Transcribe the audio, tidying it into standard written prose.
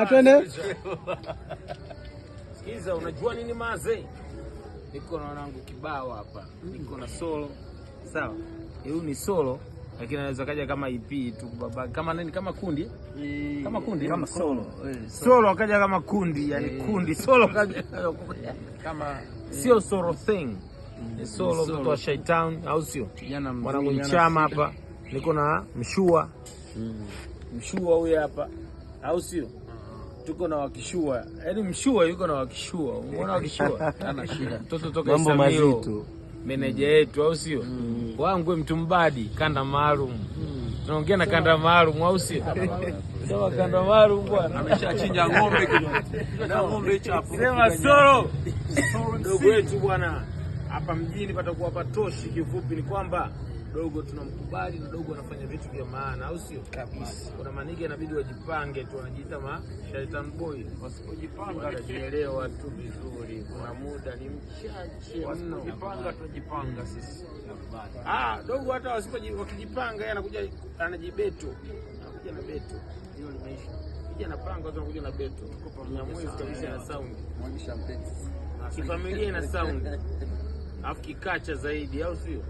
Twende. Sikiza, unajua nini maze? Niko na wanangu kibao hapa. Niko na solo. Sawa. Huyu ni solo, lakini anaweza kaja kama EP tu baba. Kama nini, kama kundi? Kama kundi, kama solo. Solo akaja kama kundi, yani kundi solo kaja kama sio solo thing. Ni solo mtu wa Shaitan au sio? Mwanangu ni chama hapa. Niko na mshua. Mshua huyu hapa. Au sio? Tuko na wakishua. Yaani mshua yuko na wakishua. Umeona wakishua? Ana shida. Mtoto toka mambo mazito. Meneja yetu au sio? Wangu mtu mbadi, kanda maalum. Naongea na kanda maalum au sio? Sema kanda maalum bwana. Ameshachinja ng'ombe na ng'ombe chapo. Sema solo. Dogo wetu bwana. Hapa mjini patakuwa patoshi. Kifupi ni kwamba dogo tunamkubali na dogo anafanya vitu vya maana au sio? Kabisa. Kuna manige inabidi wajipange tu, wanajiita Shaitan boy. Wasipojipanga watajielewa tu vizuri. Kuna muda ni mchache. Wasipojipanga tujipanga sisi. Dogo hata wakijipanga yeye anakuja anajibeto. Anakuja na beto. Hiyo ni maisha. Kija anapanga watu wanakuja na beto. Tuko pamoja mwezi kabisa na sound. Muonyesha beto. Kifamilia ina sound. Alafu kikacha zaidi au sio?